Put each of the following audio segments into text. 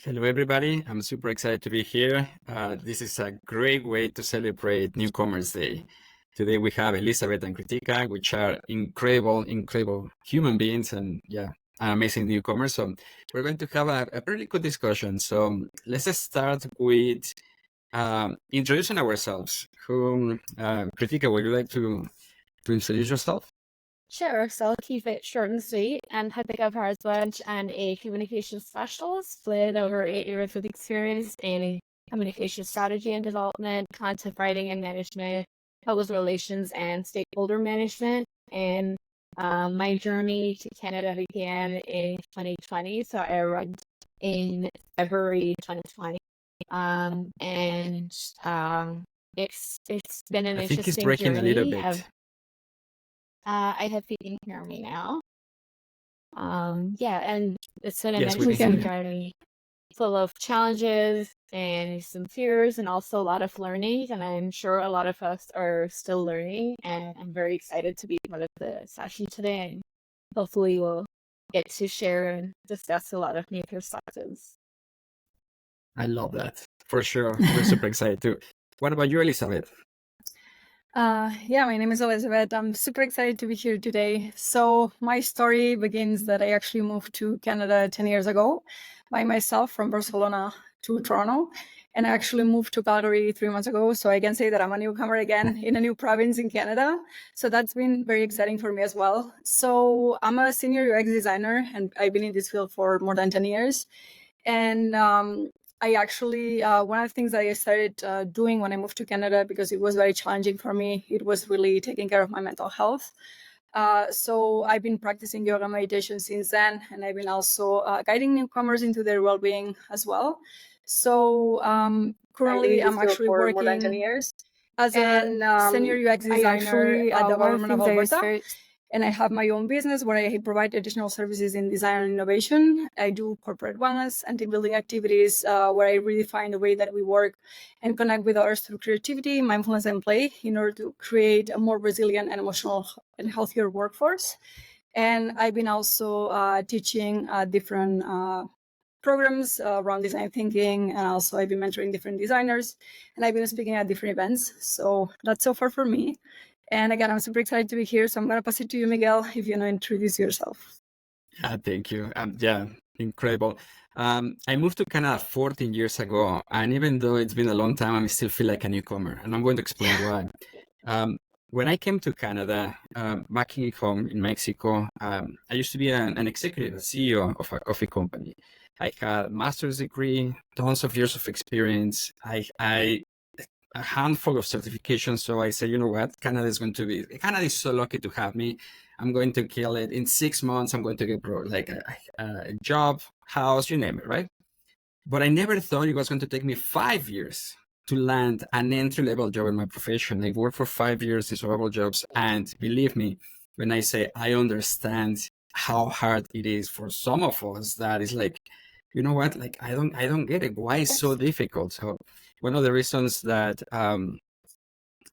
Hello, everybody. I'm super excited to be here. This is a great way to celebrate Newcomers Day. Today we have Elizabeth and Kritika, which are incredible human beings and amazing newcomers. So we're going to have a really good discussion. So let's just start with introducing ourselves. Kritika, would you like to introduce yourself? Sure, so I'll keep it short and sweet. I'm Hiccups and a communication specialist with over 8 years of experience in communication strategy and development, content writing and management, public relations, and stakeholder management. And my journey to Canada began in 2020, so I arrived in February 2020. And it's been an I think it's interesting breaking a little journey. bit. I hope you can hear me now. Yeah, and it's been an Yes, we can interesting hear you. journey full of challenges and some fears and also a lot of learning. And I'm sure a lot of us are still learning. And I'm very excited to be part of the session today. And hopefully we'll get to share and discuss a lot of new perspectives. I love that. For sure. We're super excited too. What about you, Elizabeth? Yeah, my name is Elizabeth. I'm super excited to be here today. So my story begins that I actually moved to Canada 10 years ago by myself from Barcelona to Toronto. And I actually moved to Calgary 3 months ago. So I can say that I'm a newcomer again in a new province in Canada. So that's been very exciting for me as well. So I'm a senior UX designer and I've been in this field for more than 10 years. And I actually, one of the things that I started doing when I moved to Canada, because it was very challenging for me, it was really taking care of my mental health. So I've been practicing yoga meditation since then, and I've been also guiding newcomers into their well-being as well. So currently, I'm actually working more than 10 years as a senior UX designer at the government of Alberta. And I have my own business where I provide additional services in design and innovation. I do corporate wellness and team building activities where I redefine the way that we work and connect with others through creativity, mindfulness, and play in order to create a more resilient and emotional and healthier workforce. And I've been also teaching different programs around design thinking, and also I've been mentoring different designers, and I've been speaking at different events. So that's so far for me. And again, I'm super excited to be here. So I'm going to pass it to you, Miguel, if you want to introduce yourself. Thank you. Incredible. I moved to Canada 14 years ago, and even though it's been a long time, I still feel like a newcomer, and I'm going to explain why. When I came to Canada, back home in Mexico, I used to be an executive, a CEO of a company. I had a master's degree, tons of years of experience. I a handful of certifications. So I said, you know what, Canada is so lucky to have me. I'm going to kill it. In 6 months, I'm going to get like a job, house, you name it, right? But I never thought it was going to take me 5 years to land an entry-level job in my profession. I worked for 5 years in survival jobs. And believe me, when I say I understand how hard it is for some of us, that is like, you know what, like I don't get it. Why is so difficult? So one of the reasons that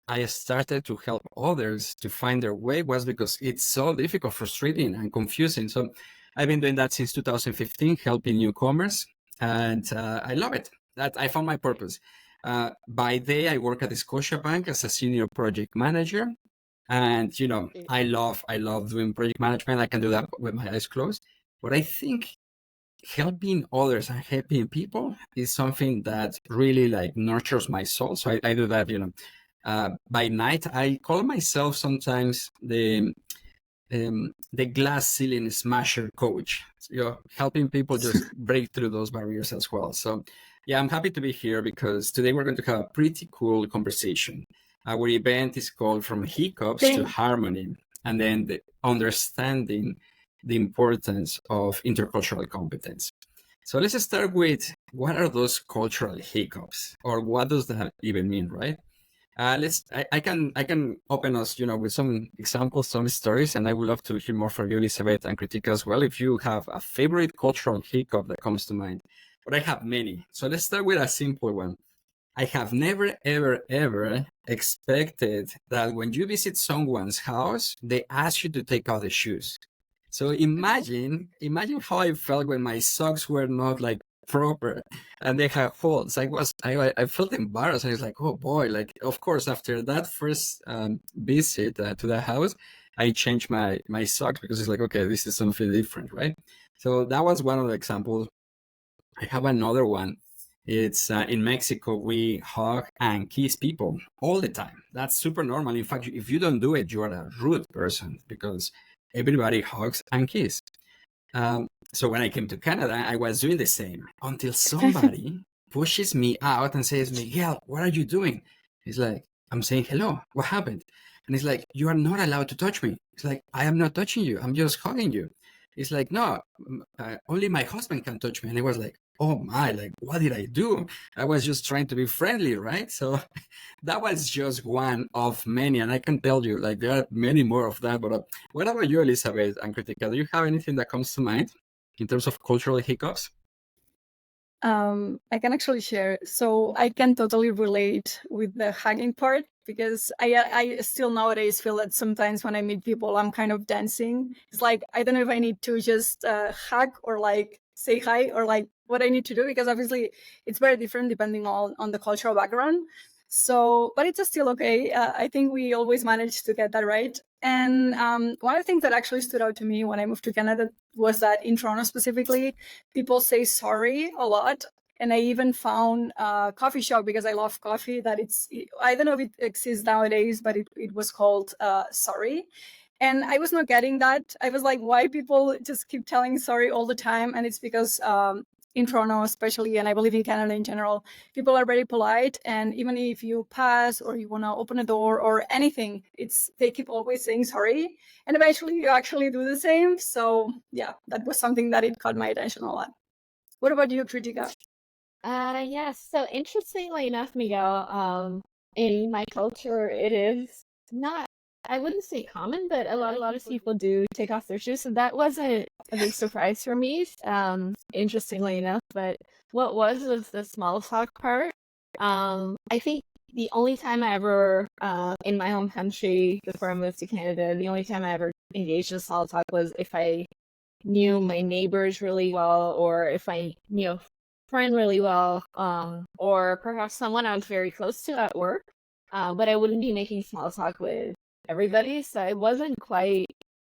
I started to help others to find their way was because it's so difficult, frustrating, and confusing. So I've been doing that since 2015, helping newcomers, and I love it. That I found my purpose. By day, I work at the Scotiabank as a senior project manager, and I love doing project management. I can do that with my eyes closed. But I think helping others and helping people is something that really like nurtures my soul. So I do that, by night. I call myself sometimes the glass ceiling smasher coach, helping people just break through those barriers as well. So yeah, I'm happy to be here because today we're going to have a pretty cool conversation. Our event is called From Hiccups to Harmony, and then the understanding the importance of intercultural competence. So let's start with, what are those cultural hiccups, or what does that even mean, right? I can open us, with some examples, some stories, and I would love to hear more from you, Elizabeth and Kritika as well, if you have a favorite cultural hiccup that comes to mind. But I have many. So let's start with a simple one. I have never, ever expected that when you visit someone's house, they ask you to take out the shoes. So imagine how I felt when my socks were not like proper, and they had holes. I felt embarrassed. I was like, oh boy, like of course after that first visit to the house, I changed my socks because it's like, okay, this is something different, right? So that was one of the examples. I have another one. It's in Mexico, we hug and kiss people all the time. That's super normal. In fact, if you don't do it, you are a rude person because everybody hugs and kisses. So when I came to Canada, I was doing the same until somebody pushes me out and says, Miguel, what are you doing? He's like, I'm saying hello. What happened? And he's like, you are not allowed to touch me. It's like, I am not touching you. I'm just hugging you. It's like, no, only my husband can touch me. And it was like, oh my, like, what did I do? I was just trying to be friendly, right? So that was just one of many. And I can tell you, like, there are many more of that. But what about you, Elizabeth and Kritika? Do you have anything that comes to mind in terms of cultural hiccups? I can actually share. So I can totally relate with the hugging part because I still nowadays feel that sometimes when I meet people, I'm kind of dancing. It's like, I don't know if I need to just hug or like say hi or like what I need to do, because obviously it's very different depending on the cultural background. So, but it's still okay. I think we always manage to get that right. And one of the things that actually stood out to me when I moved to Canada was that in Toronto specifically, people say sorry a lot. And I even found a coffee shop, because I love coffee, that I don't know if it exists nowadays, but it was called Sorry. And I was not getting that. I was like, why people just keep telling sorry all the time? And it's because in Toronto especially, and I believe in Canada in general, people are very polite. And even if you pass or you want to open a door or anything, they keep always saying sorry. And eventually you actually do the same. So yeah, that was something that it caught my attention a lot. What about you, Kritika? Yes. So interestingly enough, Miguel, in my culture, it is not, I wouldn't say common, but a lot of people do take off their shoes. So that wasn't a big surprise for me, interestingly enough. But what was the small talk part. I think the only time I ever, in my home country before I moved to Canada, the only time I ever engaged in small talk was if I knew my neighbors really well, or if I knew a friend really well, or perhaps someone I was very close to at work. But I wouldn't be making small talk with everybody, so I wasn't quite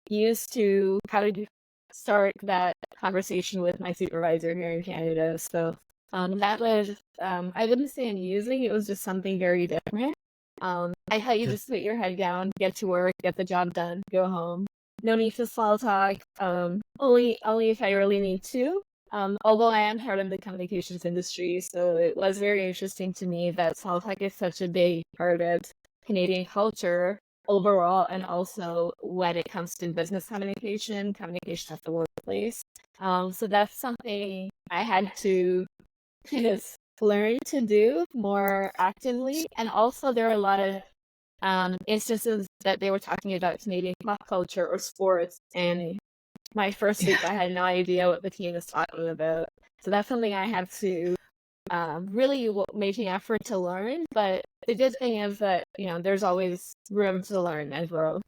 used to how to start that conversation with my supervisor here in Canada. So that was, I wouldn't say amusing, it was just something very different. I thought you just put your head down, get to work, get the job done, go home. No need to small talk, only if I really need to. Although I am part of the communications industry, so it was very interesting to me that small talk is such a big part of Canadian culture overall, and also when it comes to business communication at the workplace. So that's something I had to kind of learn to do more actively. And also there are a lot of instances that they were talking about Canadian pop culture or sports, and my first week I had no idea what the team was talking about. So that's something I have to really make an effort to learn. But the good thing is that, there's always room to learn as well.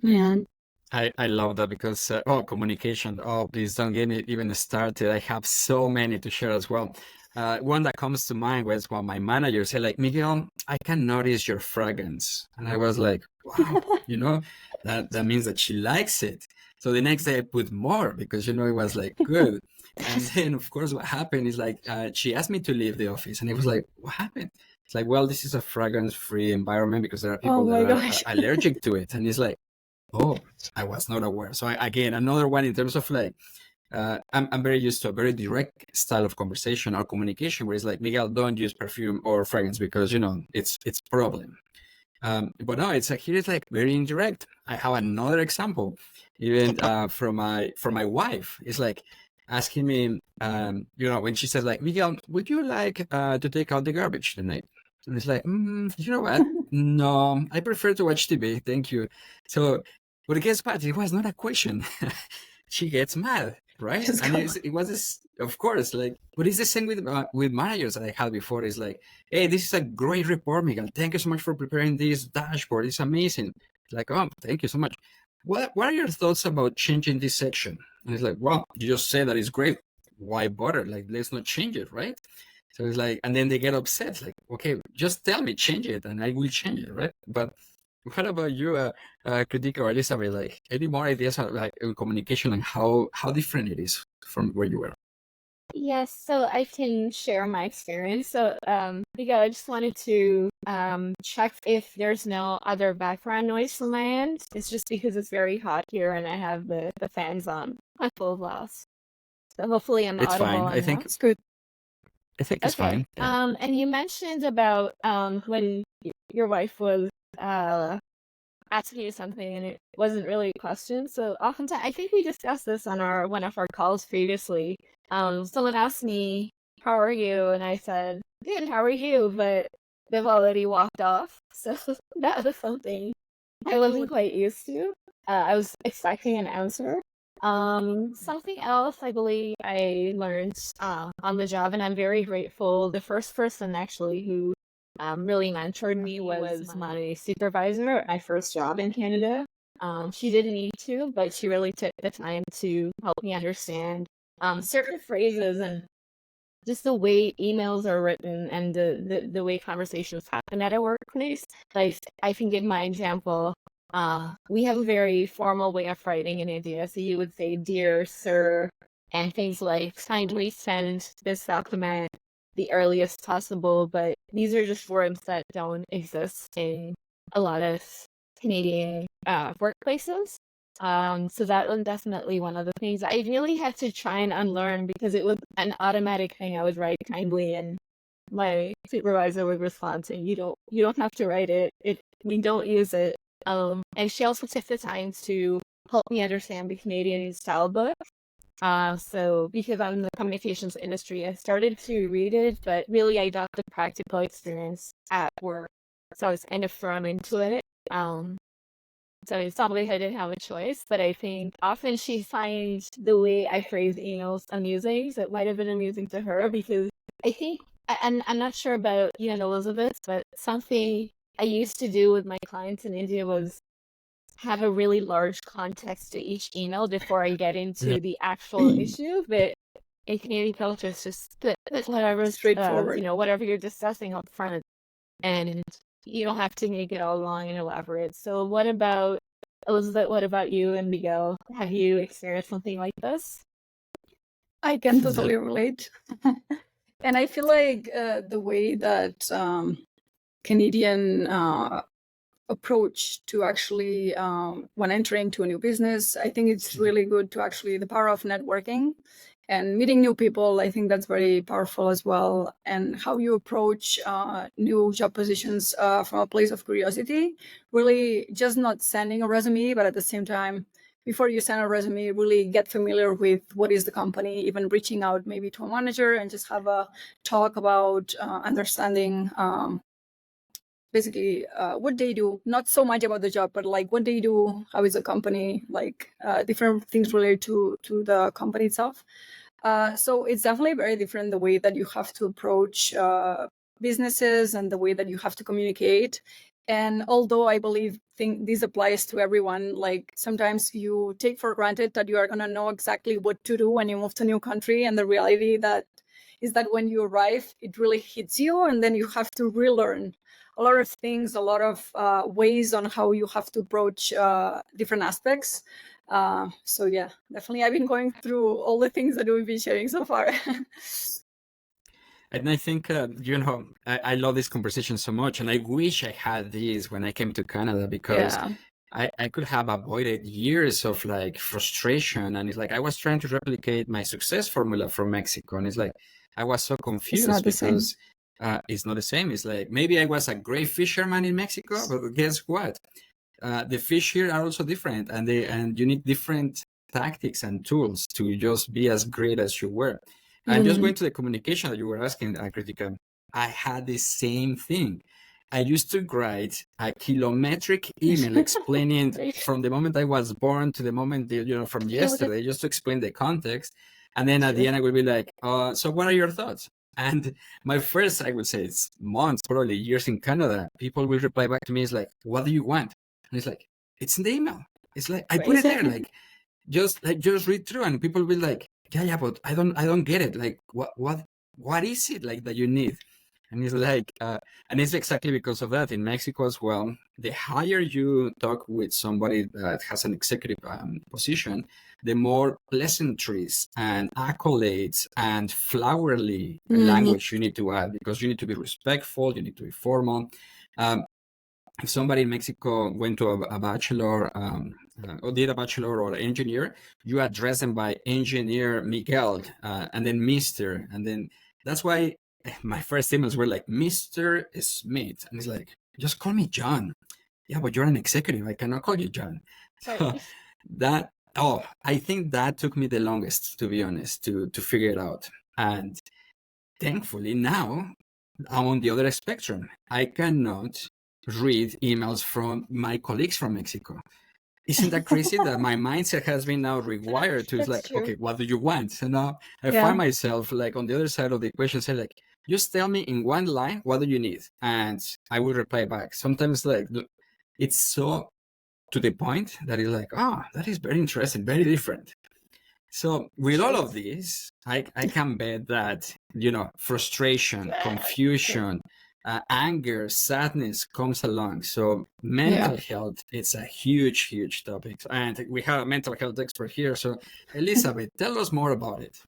Yeah. I love that because, communication. Oh, please don't get me even started. I have so many to share as well. One that comes to mind was when my manager said, like, Miguel, I can notice your fragrance. And I was like, wow, that means that she likes it. So the next day I put more because, it was like good. And then, of course, what happened is like, she asked me to leave the office. And it was like, what happened? It's like, well, this is a fragrance-free environment because there are people that are allergic to it. And it's like, oh, I was not aware. So again, another one in terms of like, I'm very used to a very direct style of conversation or communication where it's like, Miguel, don't use perfume or fragrance because, it's a problem. But no, here it's like very indirect. I have another example, even from my wife. It's like asking me, when she says like, Miguel, would you like to take out the garbage tonight? And it's like, you know what? No, I prefer to watch TV. Thank you. So, but guess what? It was not a question. She gets mad, right? And it was this, of course, like, but it's the same with managers that I had before. It's like, hey, this is a great report, Miguel. Thank you so much for preparing this dashboard. It's amazing. It's like, oh, thank you so much. What are your thoughts about changing this section? And it's like, well, you just said that it's great. why bother? Like, let's not change it, right? So it's like, and then they get upset, like, okay, just tell me, change it, and I will change it, right? But what about you, Kritika or Elizabeth? Like, any more ideas on like communication and how different it is from where you were? Yes, so I can share my experience. So, because I just wanted to check if there's no other background noise from my end. It's just because it's very hot here and I have the fans on full blast. So hopefully I'm It's fine. audible I think enough. It's good. it's Okay. fine. Yeah. And you mentioned about when your wife was asking you something and it wasn't really a question. So oftentimes, I think we discussed this on one of our calls previously. Someone asked me, "How are you?" And I said, "Good. How are you?" But they've already walked off, so that was something I wasn't quite used to. I was expecting an answer. Something else I believe I learned on the job, and I'm very grateful. The first person actually who really mentored me was my supervisor at my first job in Canada. She didn't need to, but she really took the time to help me understand certain phrases and just the way emails are written and the way conversations happen at a workplace. Like, I can give my example. We have a very formal way of writing in India, so you would say "dear sir" and things like "kindly send this document the earliest possible," but these are just words that don't exist in a lot of Canadian workplaces. So that was definitely one of the things I really had to try and unlearn because it was an automatic thing. I would write kindly, and my supervisor would respond saying, you don't have to write it. We don't use it." And she also took the time to help me understand the Canadian style book. So because I'm in the communications industry, I started to read it, but really I got the practical experience at work. So I was kind of thrown into it. So it's not like I didn't have a choice, but I think often she finds the way I phrase emails amusing. So it might have been amusing to her because I think, and I'm not sure about you and Elizabeth, but something I used to do with my clients in India was have a really large context to each email before I get into the actual issue. But in Canadian culture, it's just whatever, Straightforward. whatever you're discussing up front, and you don't have to make it all long and elaborate. So what about Elizabeth? What about you and Miguel? Have you experienced something like this? I can totally relate. And I feel like the way that Canadian approach to actually when entering to a new business, I think it's really good to actually the power of networking and meeting new people. I think that's very powerful as well. And how you approach new job positions from a place of curiosity, really just not sending a resume, but at the same time, before you send a resume, really get familiar with what is the company, even reaching out maybe to a manager and just have a talk about understanding basically what they do, not so much about the job, but like what they do, how is the company, like different things related to the company itself. So it's definitely very different the way that you have to approach businesses and the way that you have to communicate. And although I think this applies to everyone, like sometimes you take for granted that you are going to know exactly what to do when you move to a new country. And the reality that is that when you arrive, it really hits you. And then you have to relearn a lot of things, a lot of ways on how you have to approach different aspects. So yeah, definitely I've been going through all the things that we've been sharing so far. And I think, I love this conversation so much. And I wish I had this when I came to Canada because Yeah. I could have avoided years of like frustration. And it's like I was trying to replicate my success formula from Mexico. And it's like I was so confused not the same. because it's not the same. It's like maybe I was a great fisherman in Mexico, but guess what? The fish here are also different, and you need different tactics and tools to just be as great as you were. And just going to the communication that you were asking, Kritika, I had the same thing. I used to write a kilometric email explaining from the moment I was born to the moment, from yesterday, just to explain the context. And then at the end, I would be like, so what are your thoughts? And my first, I would say, it's months, probably years in Canada, people will reply back to me, it's like, what do you want? And it's like, it's in the email. It's like, I put it there, like, just read through, and people will be like, yeah, but I don't get it. Like, what is it like that you need? And it's like, and it's exactly because of that in Mexico as well. The higher you talk with somebody that has an executive position, the more pleasantries and accolades and flowery language you need to add, because you need to be respectful, you need to be formal. Um, if somebody in Mexico went to a bachelor or did a bachelor or engineer, you address them by engineer Miguel, and then Mr. And then that's why my first emails were like, Mr. Smith. And it's like, just call me John. Yeah, but you're an executive. I cannot call you John. So Right. that, I think that took me the longest, to be honest, to figure it out. And thankfully now I'm on the other spectrum. I cannot read emails from my colleagues from Mexico. Isn't that crazy that my mindset has been now rewired to, it's That's like, true. okay, what do you want? So now I Yeah. find myself like on the other side of the equation, say like, just tell me in one line, what do you need? And I will reply back. Sometimes like it's so to the point that it's like, that is very interesting, very different. So with all of this, I can bet that, frustration, confusion, anger, sadness comes along. So mental health, it's a huge, huge topic. And we have a mental health expert here. So Elizabeth, tell us more about it.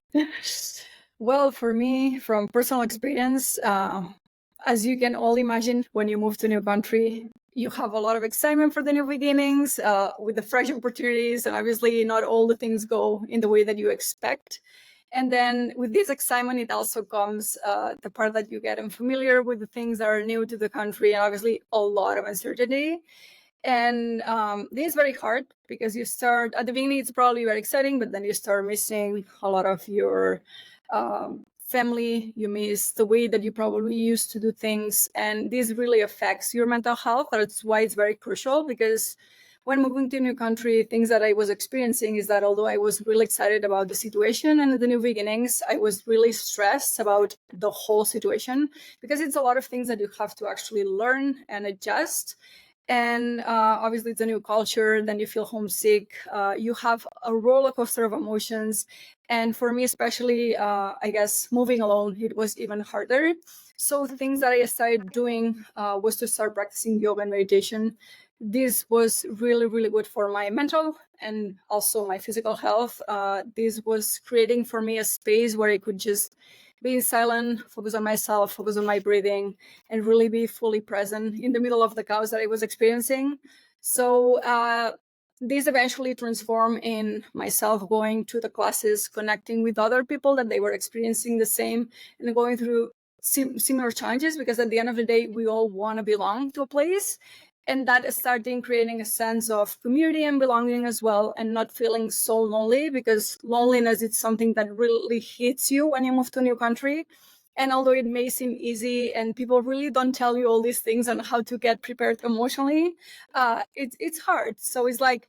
Well, for me, from personal experience, as you can all imagine, when you move to a new country, you have a lot of excitement for the new beginnings, with the fresh opportunities, and obviously not all the things go in the way that you expect. And then with this excitement, it also comes the part that you get unfamiliar with the things that are new to the country, and obviously a lot of uncertainty. And this is very hard because you start at the beginning, it's probably very exciting, but then you start missing a lot of your family. You miss the way that you probably used to do things, and this really affects your mental health. That's why it's very crucial, because when moving to a new country, things that I was experiencing is that although I was really excited about the situation and the new beginnings, I was really stressed about the whole situation, because it's a lot of things that you have to actually learn and adjust. And obviously it's a new culture, then you feel homesick, you have a roller coaster of emotions. And for me especially, I guess moving alone, it was even harder. So the things that I started doing was to start practicing yoga and meditation. This was really, really good for my mental and also my physical health. This was creating for me a space where I could just be silent, focus on myself, focus on my breathing, and really be fully present in the middle of the chaos that I was experiencing. So this eventually transformed in myself going to the classes, connecting with other people that they were experiencing the same and going through similar challenges, because at the end of the day, we all want to belong to a place. And that is starting creating a sense of community and belonging as well, and not feeling so lonely, because loneliness is something that really hits you when you move to a new country. And although it may seem easy and people really don't tell you all these things on how to get prepared emotionally, it's hard. So it's like,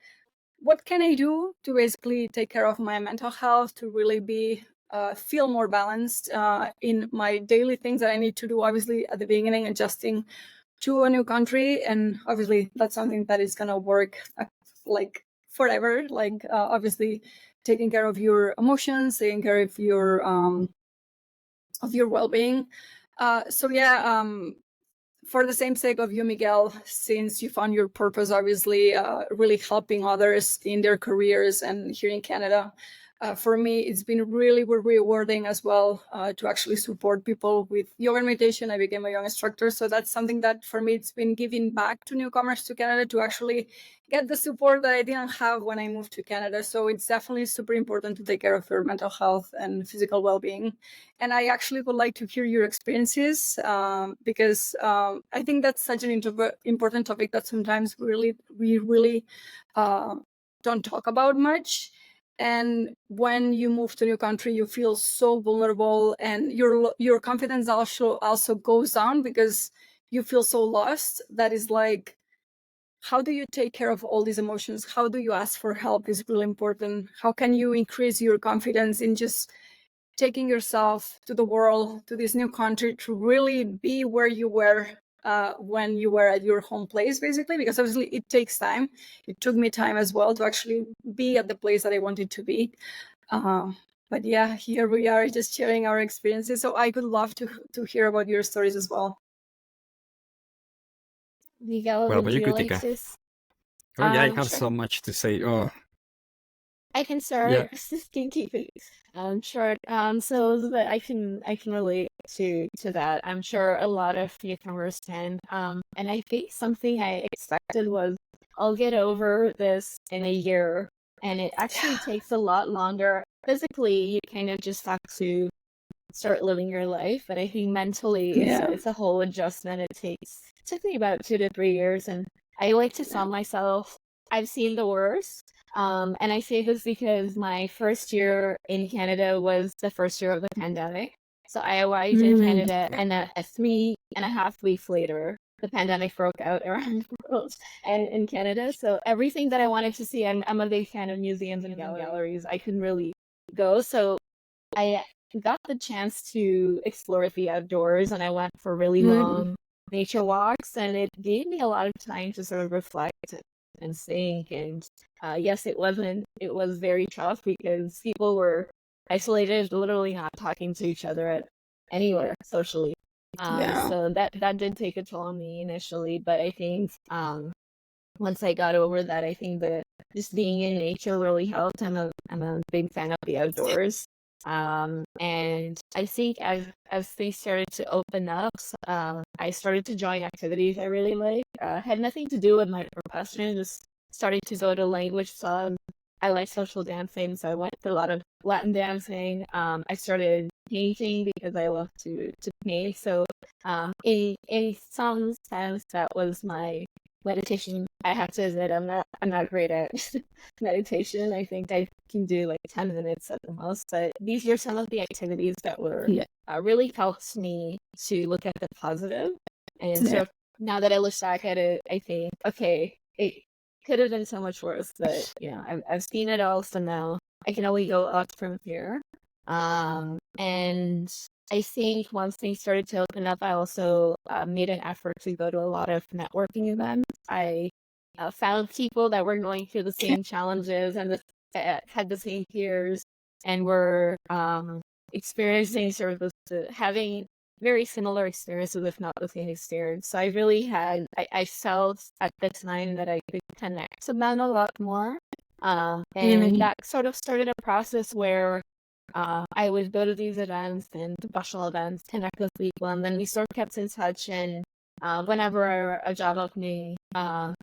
what can I do to basically take care of my mental health, to really be feel more balanced in my daily things that I need to do, obviously at the beginning, adjusting to a new country. And obviously that's something that is going to work like forever, like obviously taking care of your emotions, taking care of your well-being. For the same sake of you, Miguel, since you found your purpose, obviously really helping others in their careers, and here in Canada, for me, it's been really rewarding as well to actually support people with yoga and meditation. I became a yoga instructor. So that's something that for me, it's been giving back to newcomers to Canada to actually get the support that I didn't have when I moved to Canada. So it's definitely super important to take care of your mental health and physical well-being. And I actually would like to hear your experiences because I think that's such an important topic that sometimes we really don't talk about much. And when you move to a new country, you feel so vulnerable, and your confidence also goes down because you feel so lost. That is like, how do you take care of all these emotions? How do you ask for help is really important. How can you increase your confidence in just taking yourself to the world, to this new country, to really be where you were when you were at your home place, basically, because obviously it takes time. It took me time as well to actually be at the place that I wanted to be. But yeah, here we are just sharing our experiences. So I would love to hear about your stories as well. Miguel, What would about you, you like Kritika? to? Oh yeah, I have Sure. so much to say. Oh I can yeah. start. Can keep it short. So that I can relate to that. I'm sure a lot of newcomers can. And I think something I expected was I'll get over this in a year, and it actually takes a lot longer. Physically, you kind of just have to start living your life, but I think mentally Yeah. it's a whole adjustment. It took me about 2 to 3 years, and I like to tell myself I've seen the worst. And I say this because my first year in Canada was the first year of the pandemic. So I arrived in Canada, and a 3.5 weeks later, the pandemic broke out around the world and in Canada. So everything that I wanted to see, I'm a big fan of museums and galleries. I couldn't really go. So I got the chance to explore the outdoors, and I went for really long nature walks, and it gave me a lot of time to sort of reflect and think. And yes, it was very tough because people were isolated, literally not talking to each other at anywhere socially. Yeah. So that did take a toll on me initially, but I think once I got over that, I think that just being in nature really helped. I'm a big fan of the outdoors. And I think as things started to open up, I started to join activities I really like. Had nothing to do with my profession, just started to go to language clubs. I like social dancing, so I went to a lot of Latin dancing. I started painting because I love to paint. So in some sense, that was my meditation. I have to admit, I'm not great at meditation. I think I can do like 10 minutes at the most, but these are some of the activities that were really helped me to look at the positive. And so now that I look back at it, I think, okay, it could have been so much worse, but I've seen it all, so now I can only go up from here. And I think once things started to open up, I also made an effort to go to a lot of networking events. I found people that were going through the same challenges and had the same fears, and were experiencing sort of having very similar experiences, if not the same experience. So I really I felt at the time that I could connect to them a lot more. And that sort of started a process where I would go to these events and professional events, connect with people, and then we sort of kept in touch. And whenever a job opening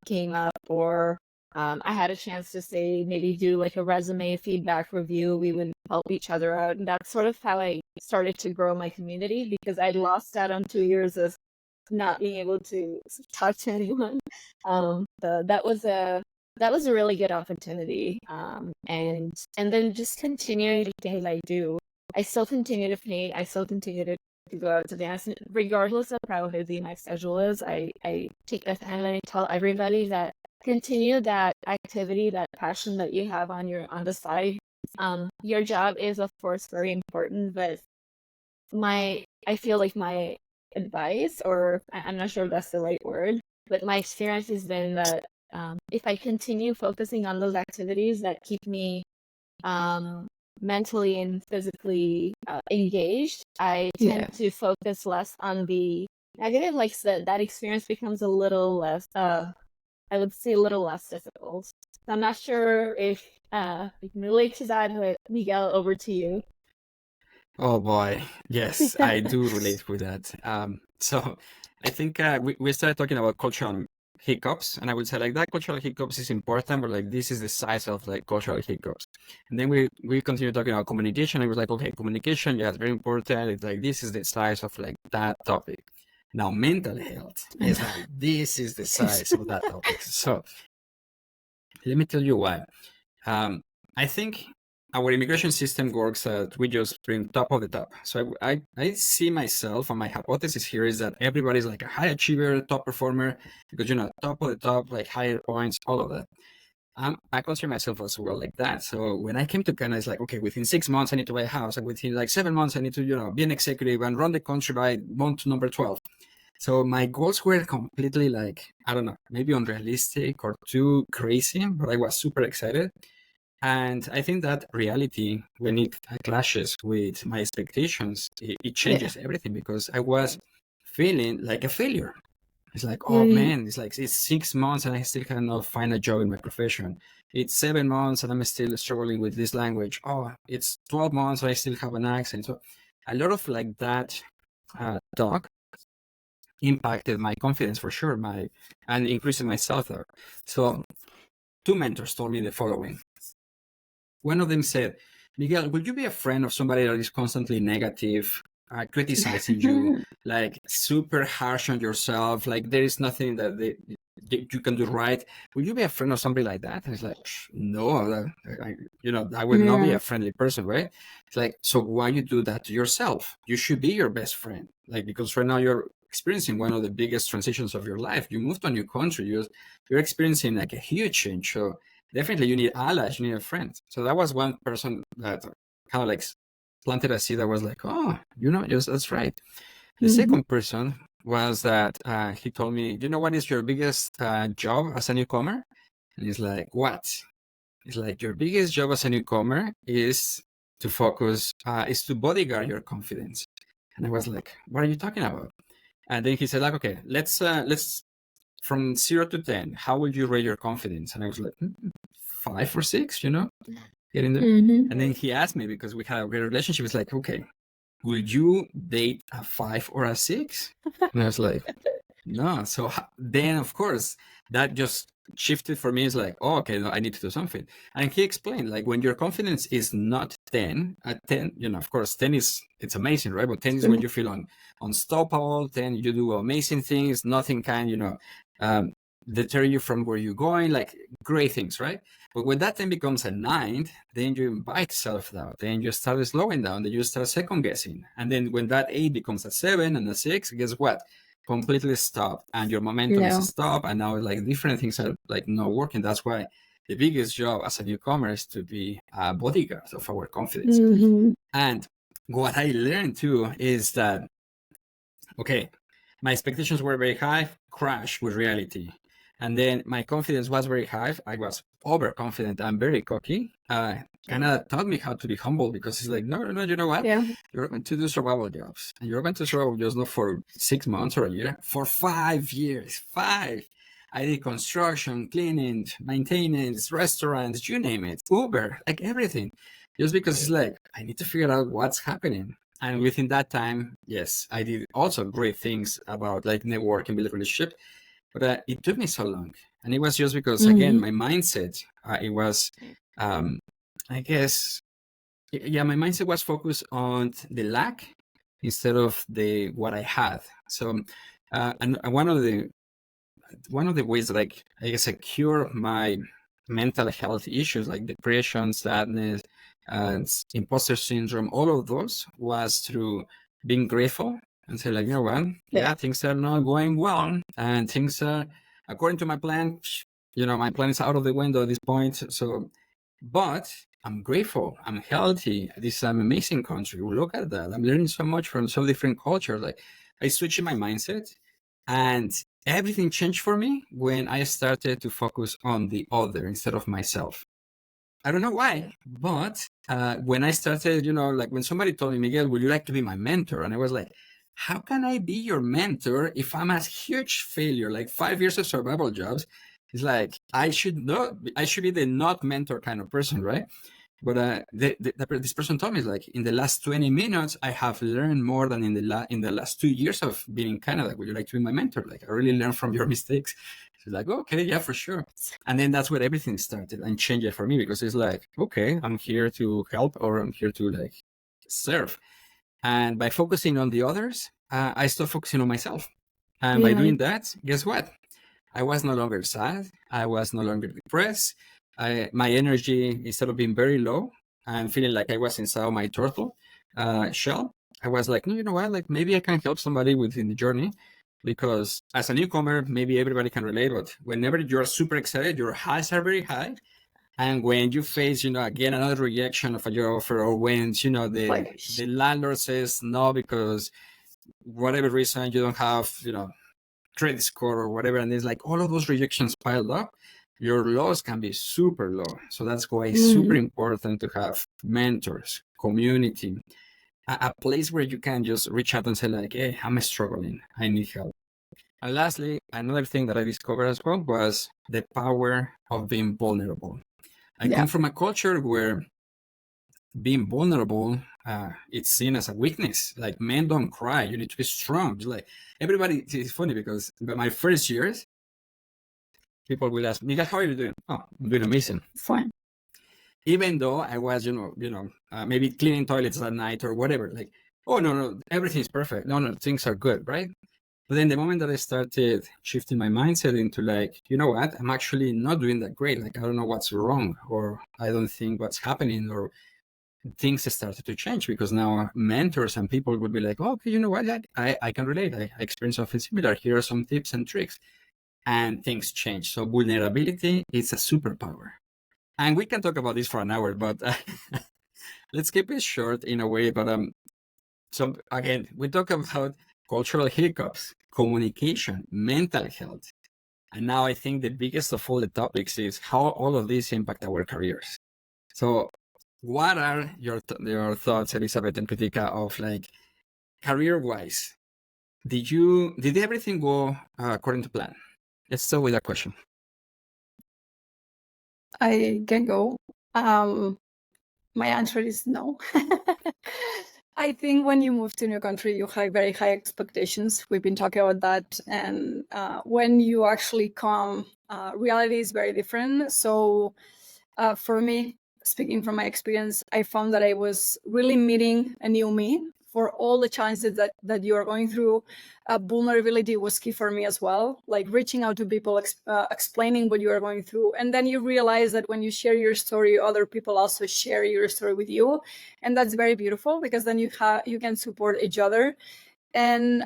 came up, or I had a chance to say maybe do like a resume feedback review, we would help each other out, and that's sort of how I started to grow my community, because I'd lost out on 2 years of not being able to talk to anyone. That was a really good opportunity. And then just continuing the things I do. I still continue to paint. I still continue to go out to dance, regardless of how busy my schedule is. I take the time and I tell everybody that continue that activity, that passion that you have on the side. Your job is of course very important, but I feel like my advice, or I'm not sure if that's the right word, but my experience has been that if I continue focusing on those activities that keep me mentally and physically engaged, I tend to focus less on the negative. Like that experience becomes a little less, I would say, a little less difficult. So I'm not sure if we can relate to that, but Miguel, over to you. Oh boy, yes, I do relate with that. So I think we started talking about cultural hiccups, and I would say like that cultural hiccups is important, but like this is the size of like cultural hiccups. And then we continue talking about communication, and we're like, okay, communication, yeah, it's very important. It's like this is the size of like that topic. Now mental health is like this is the size of that topic. So let me tell you why. I think our immigration system works that we just bring top of the top. So I see myself, and my hypothesis here is that everybody's like a high achiever, top performer, because top of the top, like higher points, all of that. I consider myself as well like that. So when I came to Canada, it's like, okay, within 6 months I need to buy a house, and within like 7 months I need to be an executive and run the country by month number 12. So my goals were completely like, I don't know, maybe unrealistic or too crazy, but I was super excited. And I think that reality, when it clashes with my expectations, it changes everything, because I was feeling like a failure. It's like, oh man, it's 6 months and I still cannot find a job in my profession. It's 7 months and I'm still struggling with this language. Oh, it's 12 months and I still have an accent. So a lot of like that talk impacted my confidence for sure, and increasing my self-doubt. So 2 mentors told me the following. One of them said, Miguel, will you be a friend of somebody that is constantly negative, criticizing you, like super harsh on yourself, like there is nothing that you can do right? Will you be a friend of somebody like that? And it's like, no, I would not be a friendly person, right? It's like, so why you do that to yourself? You should be your best friend, like, because right now you're experiencing one of the biggest transitions of your life. You moved to a new country. You're experiencing like a huge change. So definitely you need allies, you need a friend. So that was one person that kind of like planted a seed that was like, oh, yes, that's right. The second person was that he told me, what is your biggest job as a newcomer? And he's like, what? It's like, your biggest job as a newcomer is to focus, is to bodyguard your confidence. And I was like, what are you talking about? And then he said, like, okay, let's from 0 to 10, how would you rate your confidence? And I was like, 5 or 6, get in there. And then he asked me, because we had a great relationship, it's like, okay, would you date a 5 or a 6? And I was like, no. So then, of course, that just shifted for me. It's like, oh, okay, no, I need to do something. And he explained, like, when your confidence is not 10, at 10, of course, 10 it's amazing, right? But 10 is when you feel unstoppable. 10, you do amazing things. Nothing can, deter you from where you're going, like great things, right? But when that 10 becomes a 9, then you invite self-doubt. Then you start slowing down. Then you start second guessing. And then when that 8 becomes a 7 and a 6, guess what? Completely stop, and your momentum is stopped, and now like different things are like not working. That's why the biggest job as a newcomer is to be a bodyguard of our confidence. And what I learned too is that, okay, my expectations were very high, crash with reality. And then my confidence was very high. I was overconfident and very cocky. Kind of taught me how to be humble, because it's like, no, you know what? You're going to do survival jobs. And you're going to survival jobs not for 6 months or a year, for 5 years. 5. I did construction, cleaning, maintenance, restaurants, you name it, Uber, like everything. Just because it's like, I need to figure out what's happening. And within that time, yes, I did also great things about like networking, build relationship. But it took me so long. And it was just because, again, my mindset, it was, I guess, my mindset was focused on the lack instead of what I had. So, and one of the ways that I guess I cure my mental health issues like depression, sadness, and imposter syndrome, all of those was through being grateful and say, like, you know what, things are not going well, and things are according to my plan. My plan is out of the window at this point. So, but I'm grateful. I'm healthy. This is an amazing country. Look at that. I'm learning so much from so different cultures. Like, I switched my mindset, and everything changed for me when I started to focus on the other instead of myself. I don't know why, but when I started, like when somebody told me, Miguel, would you like to be my mentor? And I was like, how can I be your mentor if I'm a huge failure, like 5 years of survival jobs? It's like, I should be the not mentor kind of person, right? But this person told me, like, in the last 20 minutes, I have learned more than in the last 2 years of being in Canada. Would you like to be my mentor? Like, I really learned from your mistakes. She's like, okay, yeah, for sure. And then that's where everything started and changed it for me, because it's like, okay, I'm here to help, or I'm here to like serve. And by focusing on the others, I stopped focusing on myself. And by doing that, guess what? I was no longer sad. I was no longer depressed. My energy, instead of being very low and feeling like I was inside my turtle shell, I was like, no, you know what? Like, maybe I can help somebody within the journey, because as a newcomer, maybe everybody can relate. But whenever you're super excited, your highs are very high. And when you face, again, another rejection of your offer, or when, the landlord says no because whatever reason you don't have, credit score or whatever, and there's like all of those rejections piled up, your lows can be super low. So that's why it's super important to have mentors, community, a place where you can just reach out and say like, hey, I'm struggling, I need help. And lastly, another thing that I discovered as well was the power of being vulnerable. I come from a culture where being vulnerable, it's seen as a weakness. Like, men don't cry. You need to be strong. It's like everybody. It's funny because my first years, people will ask me, "How are you doing?" "Oh, I'm doing amazing." Fine. Even though I was, maybe cleaning toilets at night or whatever. Like, oh no, everything's perfect. No, things are good, right? But then the moment that I started shifting my mindset into like, you know what, I'm actually not doing that great. Like, I don't know what's wrong, or I don't think what's happening, or things started to change because now mentors and people would be like, oh, okay, you know what, I can relate. I experienced something similar. Here are some tips and tricks. And things change. So vulnerability is a superpower. And we can talk about this for an hour, but let's keep it short in a way. But so again, we talk about cultural hiccups, communication, mental health. And now I think the biggest of all the topics is how all of these impact our careers. So what are your thoughts, Elizabeth and Kritika, of like career-wise? Did everything go according to plan? Let's start with that question. I can go. My answer is no. I think when you move to a new country, you have very high expectations. We've been talking about that. And when you actually come, reality is very different. So for me, speaking from my experience, I found that I was really meeting a new me for all the challenges that you are going through. Vulnerability was key for me as well, like reaching out to people, explaining what you are going through. And then you realize that when you share your story, other people also share your story with you. And that's very beautiful because then you can support each other. And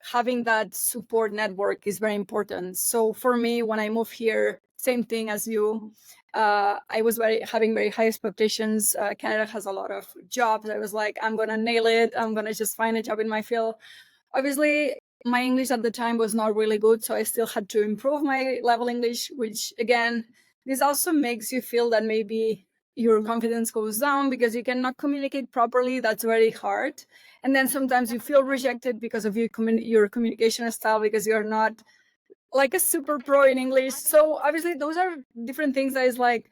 having that support network is very important. So for me, when I moved here, same thing as you, I was having very high expectations. Canada has a lot of jobs. I was like, I'm gonna nail it. I'm gonna just find a job in my field. Obviously, my English at the time was not really good, so I still had to improve my level English, which again, this also makes you feel that maybe your confidence goes down because you cannot communicate properly. That's very hard. And then sometimes you feel rejected because of your communication style, because you're not like a super pro in English. So obviously those are different things that is like,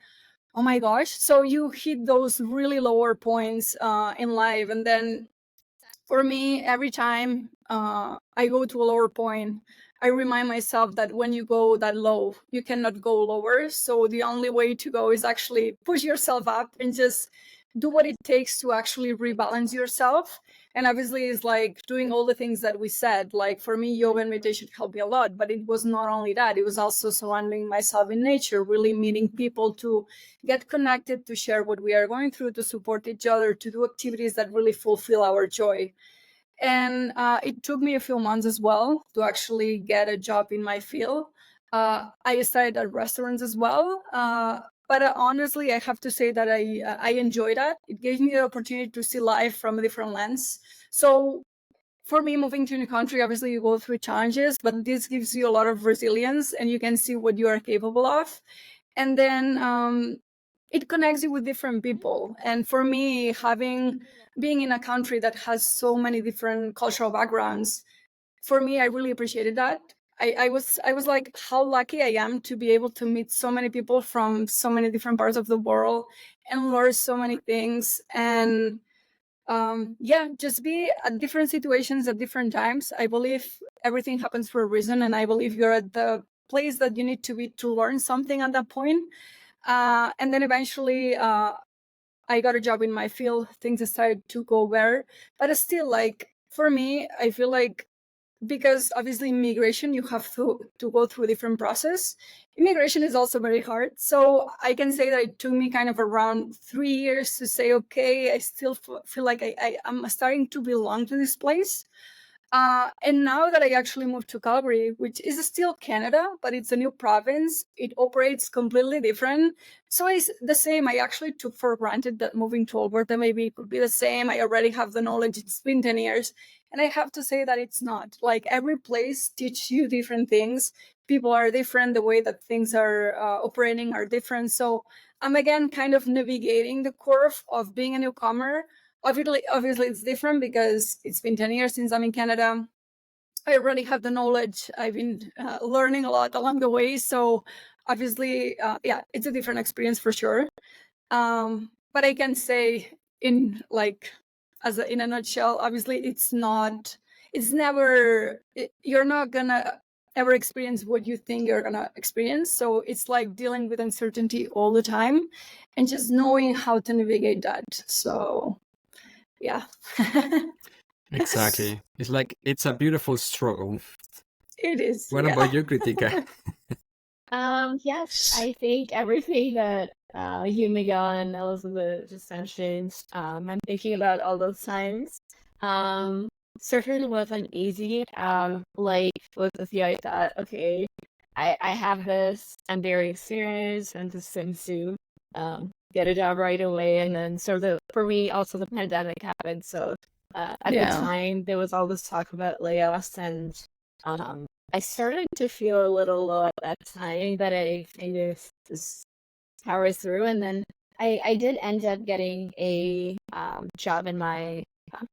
oh my gosh. So you hit those really lower points in life. And then for me, every time I go to a lower point, I remind myself that when you go that low, you cannot go lower. So the only way to go is actually push yourself up and just do what it takes to actually rebalance yourself. And obviously it's like doing all the things that we said. Like for me, yoga and meditation helped me a lot, but it was not only that, it was also surrounding myself in nature, really meeting people to get connected, to share what we are going through, to support each other, to do activities that really fulfill our joy. And it took me a few months as well to actually get a job in my field. I started at restaurants as well. But honestly, I have to say that I enjoyed that. It gave me the opportunity to see life from a different lens. So for me, moving to a new country, obviously you go through challenges, but this gives you a lot of resilience and you can see what you are capable of. And then it connects you with different people. And for me, being in a country that has so many different cultural backgrounds, for me, I really appreciated that. I was like, how lucky I am to be able to meet so many people from so many different parts of the world and learn so many things. And just be at different situations at different times. I believe everything happens for a reason, and I believe you're at the place that you need to be to learn something at that point. And then eventually I got a job in my field. Things started to go better, but it's still like, for me, I feel like, because obviously immigration, you have to go through a different process. Immigration is also very hard. So I can say that it took me kind of around 3 years to say, okay, I still feel like I'm starting to belong to this place. And now that I actually moved to Calgary, which is still Canada, but it's a new province, it operates completely different. So it's the same. I actually took for granted that moving to Alberta maybe it could be the same. I already have the knowledge. It's been 10 years. And I have to say that it's not. Like, every place teaches you different things. People are different. The way that things are operating are different. So I'm again kind of navigating the curve of being a newcomer. Obviously, it's different because it's been 10 years since I'm in Canada. I already have the knowledge. I've been learning a lot along the way. So obviously, yeah, it's a different experience for sure. But I can say in like, in a nutshell, obviously you're not gonna ever experience what you think you're gonna experience. So it's like dealing with uncertainty all the time and just knowing how to navigate that. So yeah. Exactly. It's like it's a beautiful struggle. It is. What Yeah. about you, Kritika? Yes, I think everything that you, Miguel, and Elizabeth just mentioned, I'm thinking about all those times. Certainly wasn't easy. Like with the I thought, okay, I have this, I'm very experienced, and just seem to get a job right away. And then for me, also the pandemic happened. So at the time, there was all this talk about layoffs, and I started to feel a little low at that time, but I kind of just powered through. And then I did end up getting a job in my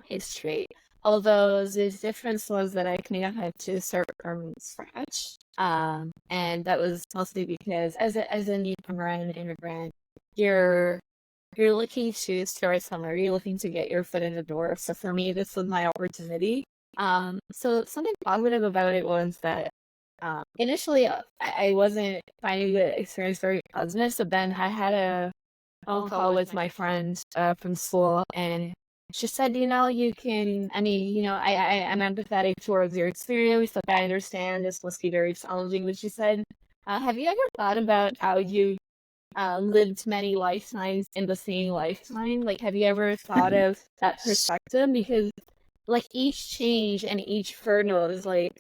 history. Although the difference was that I kind of had to start from scratch. And that was mostly because as a newcomer and an immigrant, you're looking to start somewhere. You're looking to get your foot in the door. So for me, this was my opportunity. So something positive about it was that initially I wasn't finding the experience very positive. So then I had a phone call with my friend from school, and she said, you can, I'm empathetic towards your experience. Like, I understand this must be very challenging. But she said, have you ever thought about how you lived many lifetimes in the same lifetime? Like, have you ever thought of that perspective? Because like each change and each furlough is like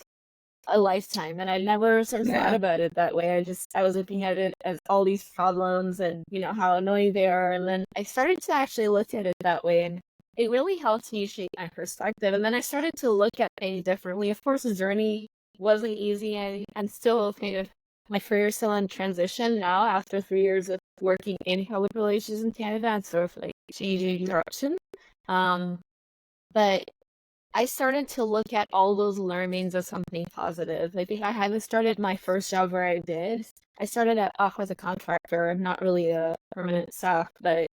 a lifetime, and I never sort of thought about it that way. I was looking at it as all these problems and how annoying they are, and then I started to actually look at it that way, and it really helped me shape my perspective. And then I started to look at things differently. Of course, the journey wasn't easy, and still kind of my career is still in transition now after 3 years of working in public relations in Canada and sort of like changing direction. But I started to look at all those learnings as something positive. I think I haven't started my first job where I did. I started off as a contractor. I'm not really a permanent staff, but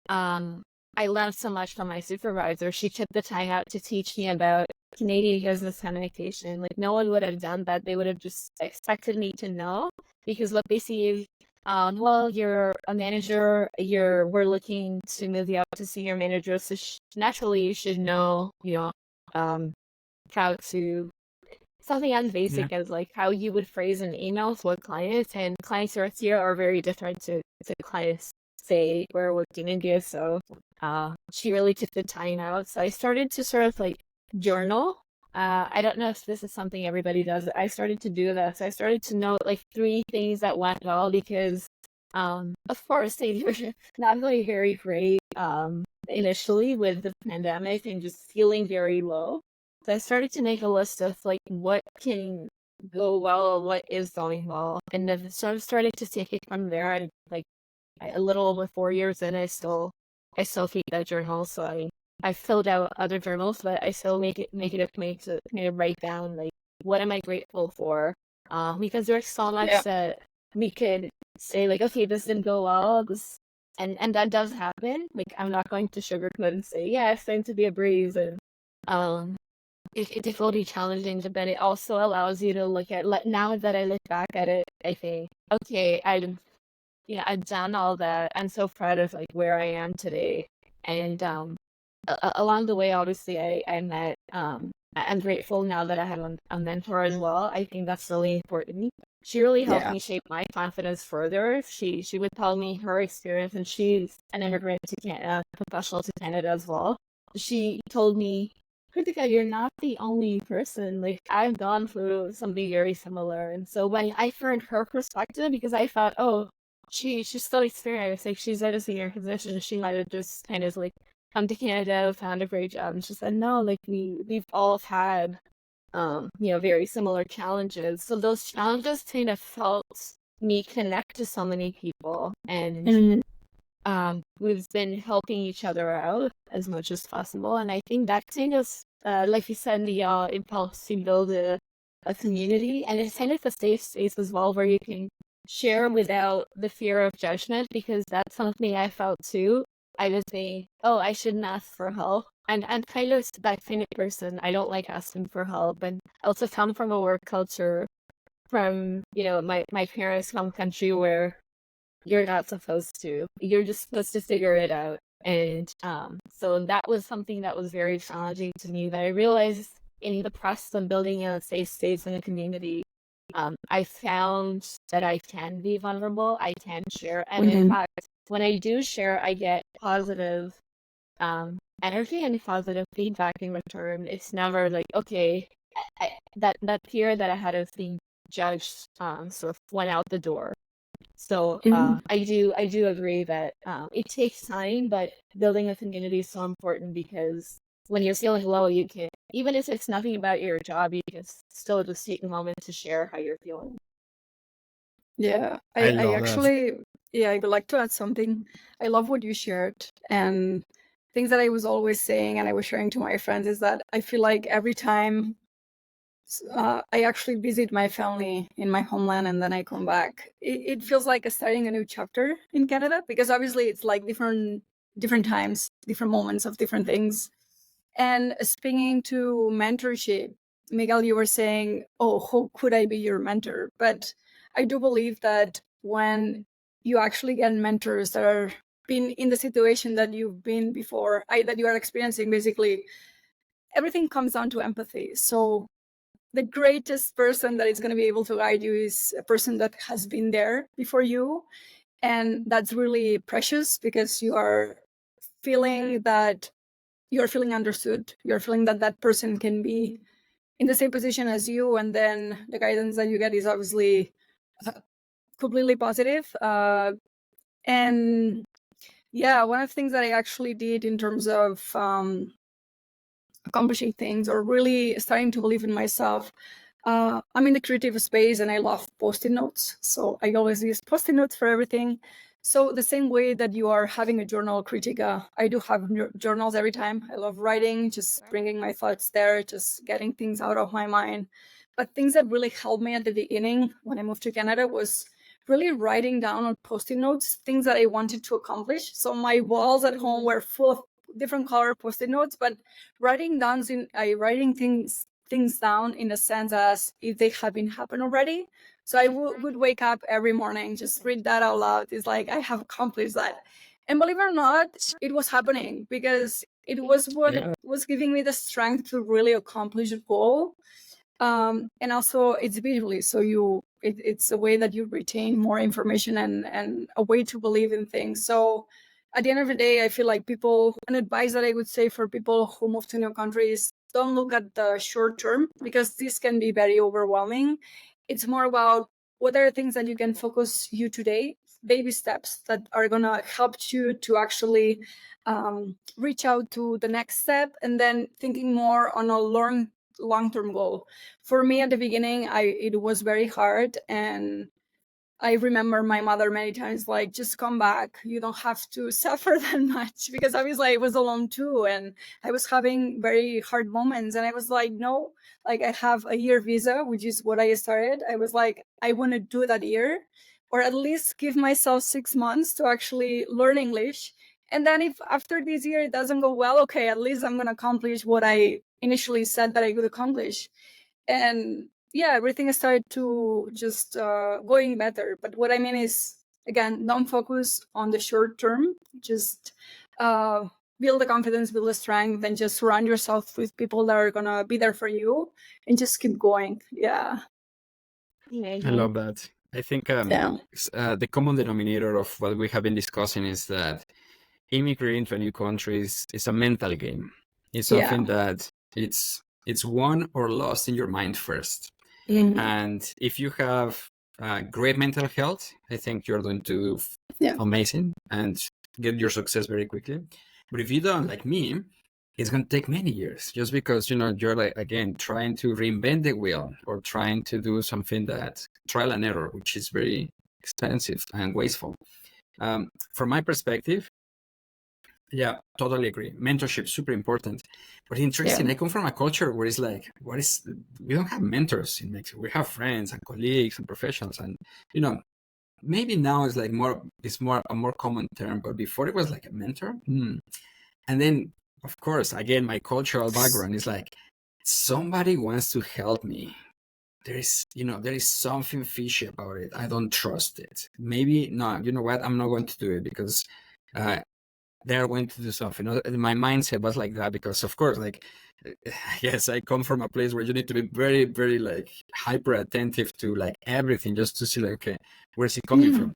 I learned so much from my supervisor. She took the time out to teach me about Canadian business communication. Like, no one would have done that. They would have just expected me to know, because what they see is, well, you're a manager, we're looking to move you up to senior manager, so naturally you should know, how to, something as basic as like how you would phrase an email to a client, and clients here are very different to clients say we're working in India. So she really took the time out. So I started to sort of like journal. I don't know if this is something everybody does. I started to do this. I started to note like 3 things that went well, because of course they were not really very great initially with the pandemic and just feeling very low. So I started to make a list of like what can go well, what is going well, and then so I started to take it from there. And like a little over 4 years in, I still keep that journal. So I filled out other journals, but I still make it a point to kind of write down like what am I grateful for, because there's so much that we could say like, okay, this didn't go well, and that does happen. Like, I'm not going to sugarcoat and say, yeah, it's going to be a breeze, and it will be challenging, but it also allows you to look at, now that I look back at it, I think, okay, I've done all that. I'm so proud of like where I am today. And along the way, obviously, I met, I'm grateful now that I have a mentor as well. I think that's really important. She really helped me shape my confidence further. She would tell me her experience, and she's an immigrant to Canada, professional to Canada as well. She told me, Kritika, you're not the only person. Like, I've gone through something very similar. And so when I heard her perspective, because I thought, oh, she's still experienced, like she's at a senior position, she might have just kind of like come to Canada, found a great job, and she said, no, like we've all had very similar challenges. So those challenges kind of helped me connect to so many people, and we've been helping each other out as much as possible. And I think that kind of, like you said, the impulse to build a community, and it's kind of a safe space as well where you can share without the fear of judgment, because that's something I felt too. I was saying, oh, I shouldn't ask for help. And kind of that kind of person. I don't like asking for help. And I also come from a work culture from, my parents' home country where you're not supposed to. You're just supposed to figure it out. And so that was something that was very challenging to me, that I realized in the process of building a safe space in a community, I found that I can be vulnerable, I can share. And in fact, when I do share, I get positive energy and positive feedback in return. It's never like, okay, that fear that I had of being judged sort of went out the door. So I do agree that it takes time, but building a community is so important, because when you're feeling low, you can, even if it's nothing about your job, you can still just take a moment to share how you're feeling. Yeah, I I love that. actually, I would like to add something. I love what you shared, and things that I was always saying and I was sharing to my friends is that I feel like every time I actually visit my family in my homeland and then I come back, it feels like starting a new chapter in Canada, because obviously it's like different times, different moments of different things. And speaking to mentorship, Miguel, you were saying, oh, how could I be your mentor? But I do believe that when you actually get mentors that are been in the situation that you've been before, that you are experiencing, basically, everything comes down to empathy. So the greatest person that is going to be able to guide you is a person that has been there before you. And that's really precious, because you are feeling understood. You're feeling that that person can be in the same position as you. And then the guidance that you get is obviously completely positive. And yeah, one of the things that I actually did in terms of accomplishing things or really starting to believe in myself, I'm in the creative space and I love post-it notes. So I always use post-it notes for everything. So the same way that you are having a journal, Kritika, I do have journals every time. I love writing, just bringing my thoughts there, just getting things out of my mind. But things that really helped me at the beginning when I moved to Canada was really writing down on post-it notes things that I wanted to accomplish. So my walls at home were full of different color post-it notes, but writing things down in a sense as if they have been happened already. So I would wake up every morning, just read that out loud. It's like, I have accomplished that. And believe it or not, it was happening, because it was what was giving me the strength to really accomplish a goal. And also it's visually, so it's a way that you retain more information and a way to believe in things. So at the end of the day, I feel like an advice that I would say for people who move to new countries, don't look at the short term, because this can be very overwhelming. It's more about what are the things that you can focus you today, baby steps that are going to help you to actually reach out to the next step, and then thinking more on a long-term goal. For me at the beginning, it was very hard, and I remember my mother many times like, just come back. You don't have to suffer that much, because obviously I was alone too. And I was having very hard moments. And I was like, no, like I have a year visa, which is what I started. I was like, I want to do that year, or at least give myself 6 months to actually learn English. And then if after this year it doesn't go well, okay, at least I'm going to accomplish what I initially said that I could accomplish. And yeah, everything started to just going better. But what I mean is, again, don't focus on the short term. Just build the confidence, build the strength, and just surround yourself with people that are gonna be there for you, and just keep going. Yeah. I love that. I think the common denominator of what we have been discussing is that immigrating to a new country is a mental game. It's something that it's won or lost in your mind first. Mm-hmm. And if you have great mental health, I think you're going to do amazing and get your success very quickly. But if you don't, like me, it's going to take many years just because, you're like, again, trying to reinvent the wheel or trying to do something that trial and error, which is very expensive and wasteful. From my perspective, yeah, totally agree. Mentorship, super important. But interesting, I come from a culture where it's like, we don't have mentors in Mexico. We have friends and colleagues and professionals. And, maybe now it's like a more common term, but before it was like a mentor. And then, of course, again, my cultural background is like, somebody wants to help me. There is something fishy about it. I don't trust it. Maybe, no, you know what? I'm not going to do it because they're going to do something. My mindset was like that because, of course, like, yes, I come from a place where you need to be very, very, like, hyper attentive to, like, everything just to see, like, okay, where's it coming from?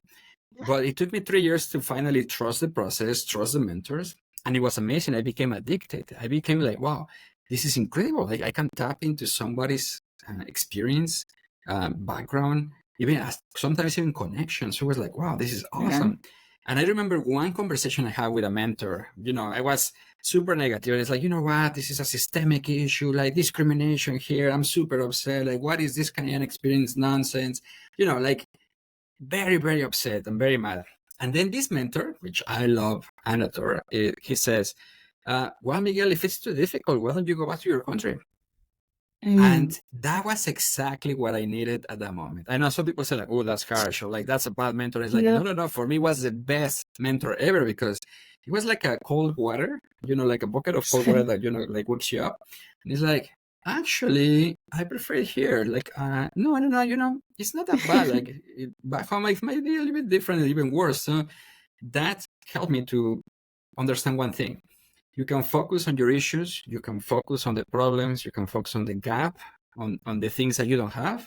But it took me 3 years to finally trust the process, trust the mentors. And it was amazing. I became addicted. I became like, wow, this is incredible. Like, I can tap into somebody's experience, background, sometimes even connections. So it was like, wow, this is awesome. And I remember one conversation I had with a mentor. I was super negative. It's like, you know what? This is a systemic issue, like discrimination here. I'm super upset. Like, what is this Canadian experience nonsense? Like, very, very upset and very mad. And then this mentor, which I love and adore, he says, well, Miguel, if it's too difficult, why don't you go back to your country? And that was exactly what I needed at that moment. I know some people say, like, oh, that's harsh, or like, that's a bad mentor. It's like, no. For me, it was the best mentor ever because it was like a cold water, like a bucket of cold water that, like wakes you up. And it's like, actually, I prefer it here. Like, no, it's not that bad. Like, back home, it might be a little bit different and even worse. So that helped me to understand one thing. You can focus on your issues. You can focus on the problems. You can focus on the gap, on the things that you don't have.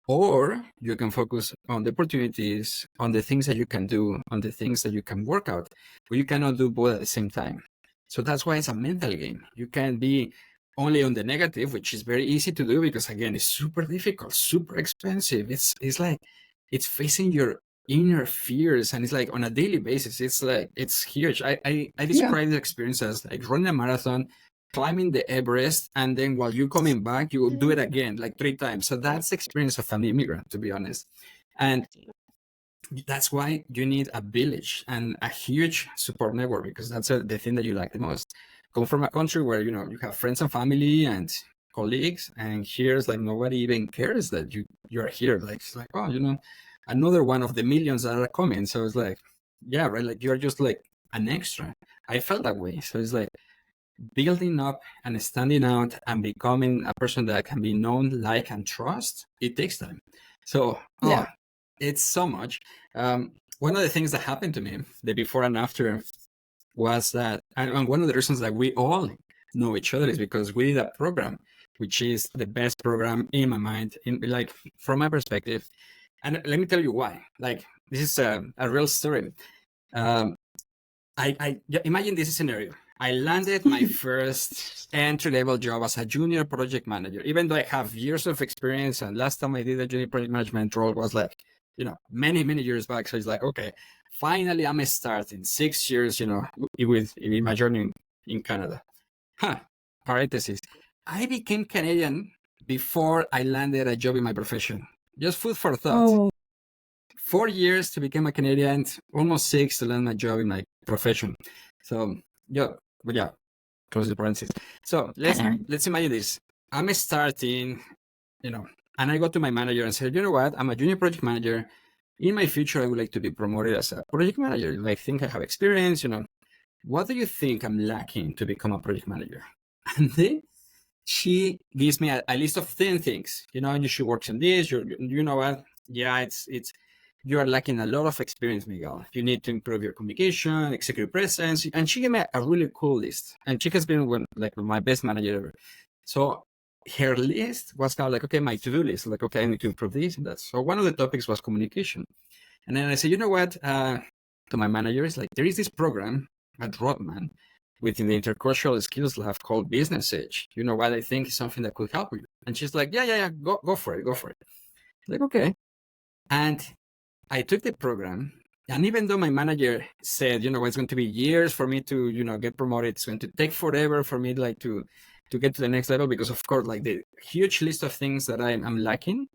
Or you can focus on the opportunities, on the things that you can do, on the things that you can work out. But you cannot do both at the same time. So that's why it's a mental game. You can be only on the negative, which is very easy to do because, again, it's super difficult, super expensive. It's like it's facing your inner fears, and it's like on a daily basis. It's like it's huge. I describe the experience as like running a marathon, climbing the Everest, and then while you're coming back, you will do it again like 3 times. So that's the experience of an immigrant, to be honest. And that's why you need a village and a huge support network, because that's the thing that you like the most. Come from a country where you have friends and family and colleagues, and here's like nobody even cares that you're here. Like, it's like, oh, another one of the millions that are coming. So it's like, yeah, right, like you're just like an extra. I felt that way. So it's like building up and standing out and becoming a person that can be known, like, and trust. It takes time. So it's so much. One of the things that happened to me, the before and after, was that, and one of the reasons that we all know each other is because we did a program, which is the best program in my mind, like, from my perspective. And let me tell you why. Like, this is a real story. I imagine this scenario. I landed my first entry-level job as a junior project manager, even though I have years of experience. And last time I did a junior project management role was like, many, many years back. So it's like, okay, finally I'm starting 6 years, in my journey in Canada. Parenthesis. I became Canadian before I landed a job in my profession. Just food for thought. 4 years to become a Canadian, almost 6 to land my job in my profession. So, close the parenthesis. So let's imagine this. I'm starting, and I go to my manager and say, you know what? I'm a junior project manager. In my future, I would like to be promoted as a project manager. I think I have experience, What do you think I'm lacking to become a project manager? And then she gives me a list of 10 things. You should work on this. You know what? Yeah, it's you are lacking a lot of experience, Miguel. You need to improve your communication, executive presence. And she gave me a really cool list. And she has been my best manager ever. So her list was kind of like, okay, my to-do list. Like, okay, I need to improve this and that. So one of the topics was communication. And then I said, you know what? To my manager, it's like, there is this program at Rodman within the Intercultural Skills Lab called Business Edge. You know what? I think is something that could help you. And she's like, yeah, go for it. Like, okay. And I took the program, And even though my manager said, it's going to be years for me to, get promoted, it's going to take forever for me like to get to the next level, because of course, like the huge list of things that I'm lacking.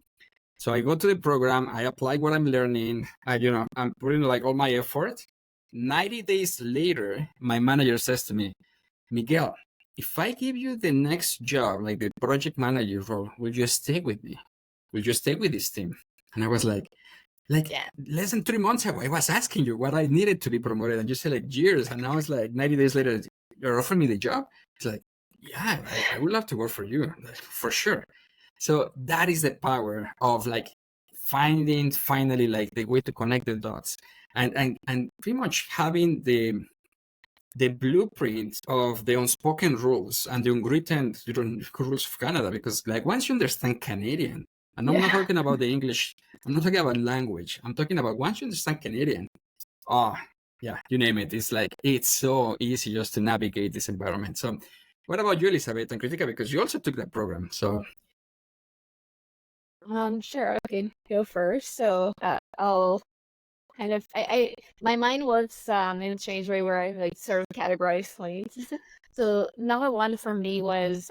So I go to the program, I apply what I'm learning, I'm putting like all my effort. 90 days later, my manager says to me, Miguel, if I give you the next job, like the project manager role, will you stay with me? Will you stay with this team? And I was like less than 3 months ago, I was asking you what I needed to be promoted, and you said like years, and now it's like 90 days later, you're offering me the job. It's like, yeah, I would love to work for you, for sure. So that is the power of like finding finally like the way to connect the dots, and pretty much having the blueprint of the unspoken rules and the unwritten rules of Canada. Because like once you understand Canadian, and I'm not talking about the English, I'm not talking about language, I'm talking about once you understand Canadian, yeah, you name it. It's like, it's so easy just to navigate this environment. So what about you, Elizabeth and Kritika? Because you also took that program. So Sure, okay, go first. So, I'll kind of, my mind was in a strange way where I like sort of categorized points. So number one for me was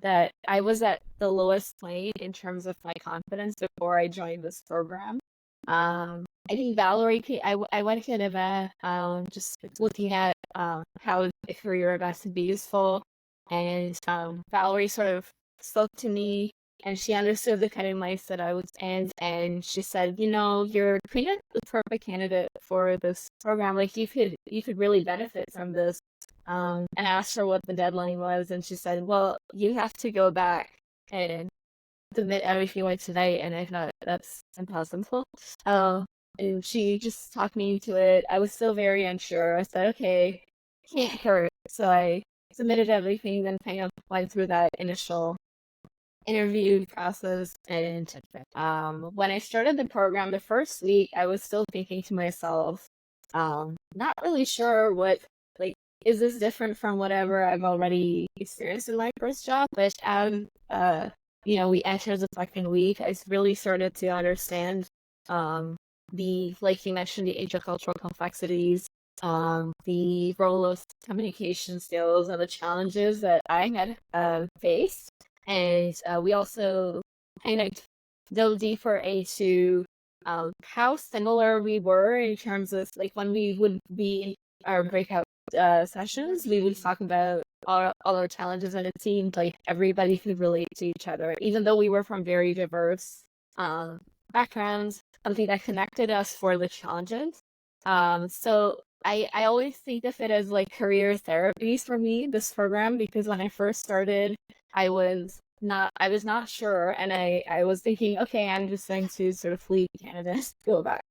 that I was at the lowest point in terms of my confidence before I joined this program. I think Valerie, I went kind of just looking at how a career advice would be useful, and Valerie sort of spoke to me, and she understood the kind of mindset I was in, and she said, you're kind of the perfect candidate for this program. Like you could really benefit from this. And I asked her what the deadline was, and she said, well, you have to go back and submit everything by tonight. And I thought, that's impossible. And she just talked me into it. I was still very unsure. I said, okay, can't hurt. So I submitted everything, then kind of went through that initial interview process. And when I started the program the first week, I was still thinking to myself, not really sure what, like, is this different from whatever I've already experienced in my first job? But as we entered the second week, I really started to understand like you mentioned, the intercultural complexities, the role of communication skills, and the challenges that I had faced. And we also kind of dove deeper into how similar we were in terms of like when we would be in our breakout sessions, we would talk about all our challenges, and it seemed like everybody could relate to each other, even though we were from very diverse backgrounds. Something that connected us for the challenges. So I always think of it as like career therapies for me, this program, because when I first started, I was not sure, and I was thinking, okay, I'm just going to sort of flee Canada, go back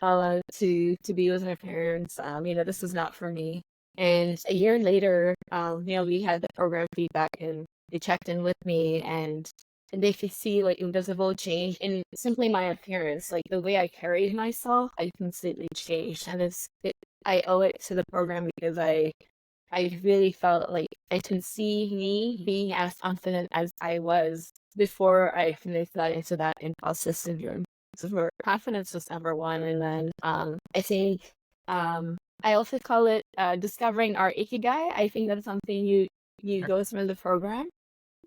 to be with my parents. This is not for me. And a year later, we had the program feedback, and they checked in with me, and they could see like invisible change in simply my appearance, like the way I carried myself. I completely changed, and I owe it to the program, because I really felt like I could see me being as confident as I was before I finished that into that imposter syndrome. So for confidence was number one, and then I think I also call it discovering our ikigai. I think that's something you go through the program.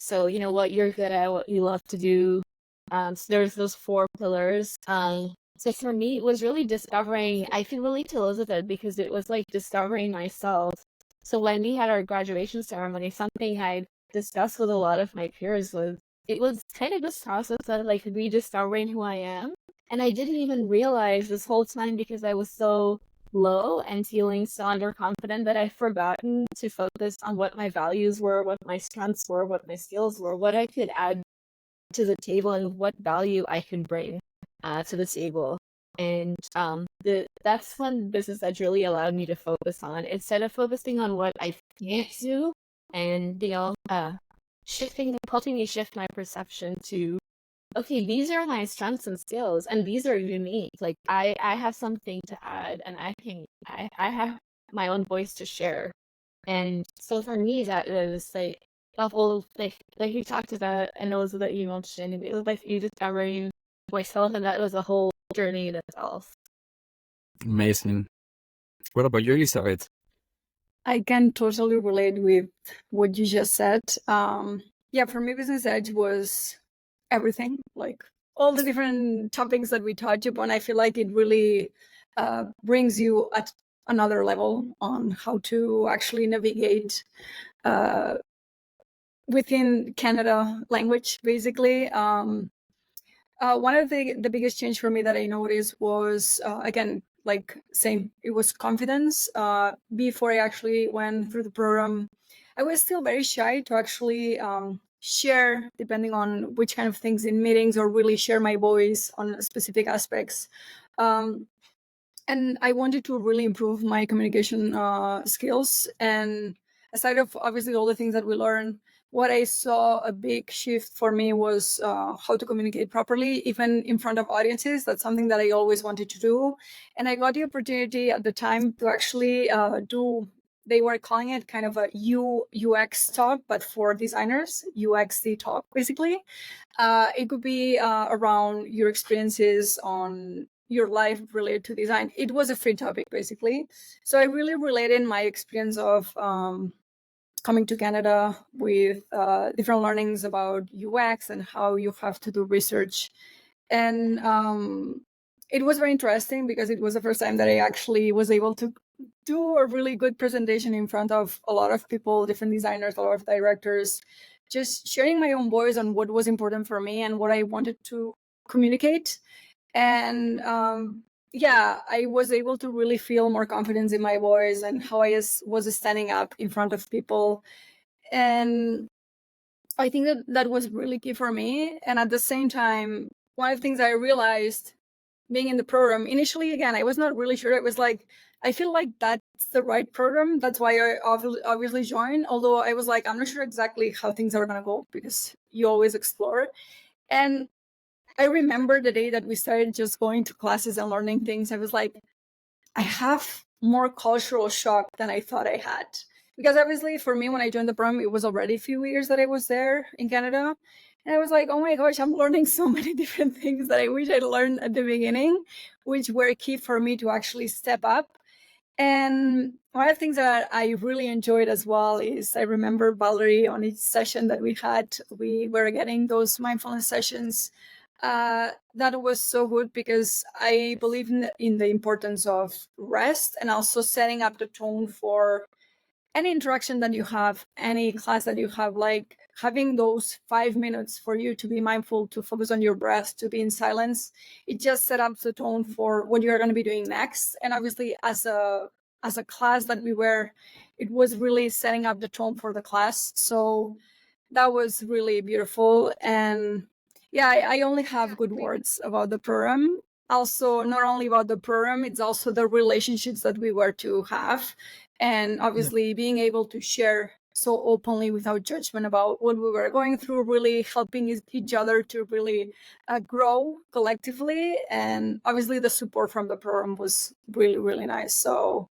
So what you're good at, what you love to do. So there's those 4 pillars. So for me, it was really discovering. I can relate to Elizabeth because it was like discovering myself. So when we had our graduation ceremony, something I discussed with a lot of my peers it was kind of this process of like rediscovering who I am. And I didn't even realize this whole time, because I was so low and feeling so underconfident, that I'd forgotten to focus on what my values were, what my strengths were, what my skills were, what I could add to the table, and what value I could bring to the table. And that's when business edge really allowed me to focus on, instead of focusing on what I can't do, and helping me shift my perception to, okay, these are my strengths and skills, and these are unique. Like I have something to add, and I have my own voice to share. And so for me, that is like the whole like you talked about, and those that you mentioned, it was like you discovering myself, and that was a whole journey in itself. Amazing. What about you, Elizabeth? I can totally relate with what you just said. Yeah, for me, Business Edge was everything, like all the different topics that we touch upon. I feel like it really brings you at another level on how to actually navigate within Canada language, basically. One of the biggest change for me that I noticed was, again, like saying it was confidence. Before I actually went through the program, I was still very shy to actually share, depending on which kind of things in meetings, or really share my voice on specific aspects. And I wanted to really improve my communication skills. And aside of obviously all the things that we learned, what I saw a big shift for me was how to communicate properly, even in front of audiences. That's something that I always wanted to do. And I got the opportunity at the time to actually do, they were calling it kind of a UX talk, but for designers, UXD talk, basically. It could be around your experiences on your life related to design. It was a free topic, basically. So I really related my experience of coming to Canada with different learnings about UX and how you have to do research. And it was very interesting because it was the first time that I actually was able to do a really good presentation in front of a lot of people, different designers, a lot of directors, just sharing my own voice on what was important for me and what I wanted to communicate. And yeah, I was able to really feel more confidence in my voice and how I was standing up in front of people. And I think that was really key for me. And at the same time, one of the things I realized being in the program, initially, again, I was not really sure. It was like, I feel like that's the right program. That's why I obviously joined. Although I was like, I'm not sure exactly how things are going to go because you always explore. And I remember the day that we started just going to classes and learning things. I was like, I have more cultural shock than I thought I had. Because obviously for me, when I joined the program, it was already a few years that I was there in Canada. And I was like, oh my gosh, I'm learning so many different things that I wish I'd learned at the beginning, which were key for me to actually step up. And one of the things that I really enjoyed as well is I remember Valerie on each session that we were getting those mindfulness sessions. That was so good because I believe in the importance of rest and also setting up the tone for any interaction that you have, any class that you have, like having those 5 minutes for you to be mindful, to focus on your breath, to be in silence. It just set up the tone for what you're going to be doing next. And obviously as a class that we were, it was really setting up the tone for the class. So that was really beautiful. And yeah, I only have good words about the program. Also, not only about the program, it's also the relationships that we were to have. And obviously being able to share so openly without judgment about what we were going through, really helping each other to really grow collectively. And obviously the support from the program was really, really nice. So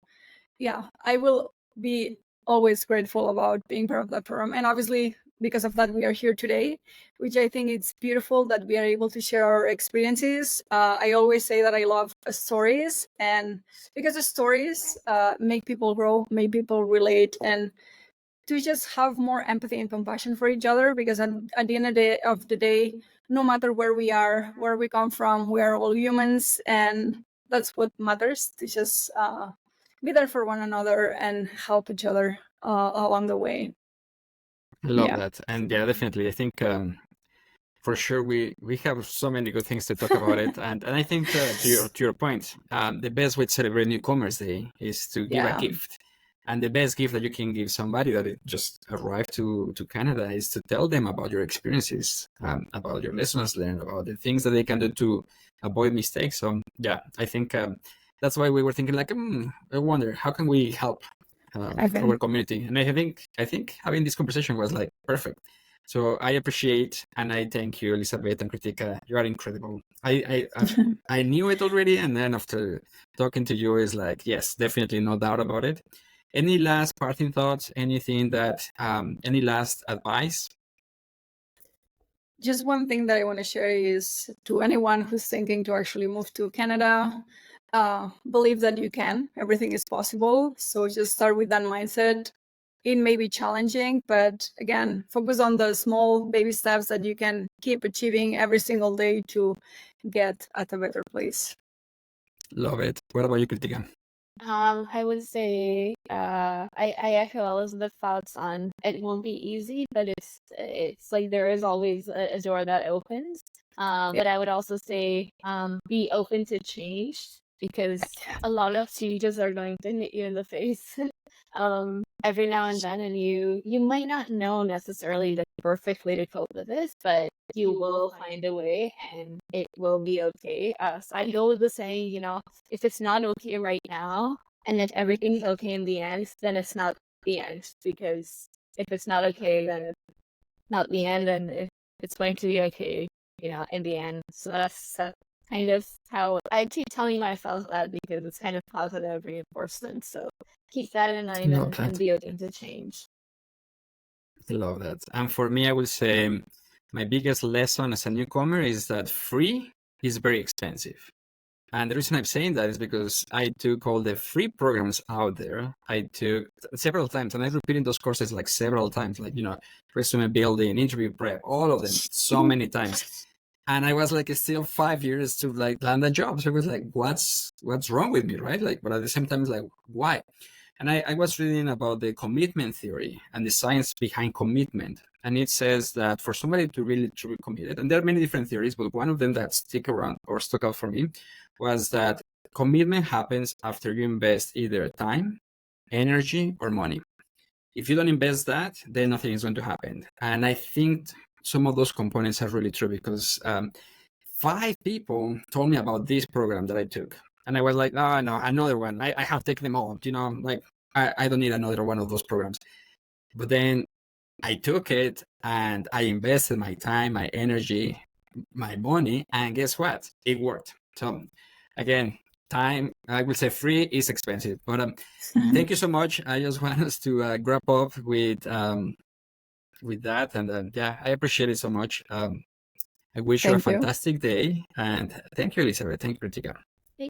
yeah, I will be always grateful about being part of that program. And obviously, because of that, we are here today, which I think it's beautiful that we are able to share our experiences. I always say that I love stories, and because the stories make people grow, make people relate, and to just have more empathy and compassion for each other. Because at the end of the day, no matter where we are, where we come from, we are all humans, and that's what matters. To just be there for one another and help each other along the way. I love Yeah. that. And yeah, definitely. I think for sure we have so many good things to talk about it. And I think to your point, the best way to celebrate Newcomers Day is to give a Yeah. gift. And the best gift that you can give somebody that it just arrived to Canada is to tell them about your experiences, about your lessons learned, about the things that they can do to avoid mistakes. So yeah, I think that's why we were thinking like, I wonder how can we help our community. And I think having this conversation was like perfect. So I appreciate and I thank you, Elizabeth and Kritika. You are incredible. I knew it already, and then after talking to you, is like, yes, definitely, no doubt about it. Any last parting thoughts? Anything that any last advice? Just one thing that I want to share is to anyone who's thinking to actually move to Canada, believe that you can. Everything is possible. So just start with that mindset. It may be challenging, but again, focus on the small baby steps that you can keep achieving every single day to get at a better place. Love it. What about you, Kritika? I would say I echo Elizabeth's thoughts on it won't be easy, but it's like there is always a door that opens. But I would also say be open to change because a lot of changes are going to hit you in the face every now and then, and you might not know necessarily the perfect way to cope with this, but you will find a way and it will be okay. So I go with the saying, if it's not okay right now, and if everything's okay in the end, then it's not the end. Because if it's not okay, then it's not the end, and it's going to be okay, in the end. So that's kind of how I keep telling myself that because it's kind of positive reinforcement. So keep that in mind Love and that. be open to change. I love that. And for me, I would say my biggest lesson as a newcomer is that free is very expensive. And the reason I'm saying that is because I took all the free programs out there. I took several times, and I repeated those courses like several times, like, resume building, interview prep, all of them, so many times. And I was like still 5 years to like land a job. So it was like, what's wrong with me, right? Like, but at the same time, it's like, why? And I was reading about the commitment theory and the science behind commitment. And it says that for somebody to really truly commit it, and there are many different theories, but one of them that stuck out for me was that commitment happens after you invest either time, energy, or money. If you don't invest that, then nothing is going to happen. And I think some of those components are really true because 5 people told me about this program that I took. And I was like, oh, no, another one. I have taken them all, like I don't need another one of those programs. But then I took it and I invested my time, my energy, my money, and guess what? It worked. So again, time, I will say free is expensive, but thank you so much. I just want us to wrap up with that. And yeah, I appreciate it so much. I wish you a Thank you. fantastic day, and thank you, Elizabeth. Thank you, Kritika.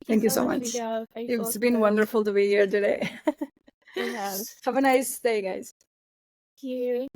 Thank you so much. Miguel. It's been wonderful to be here today. Yeah. Have a nice day, guys. Thank you.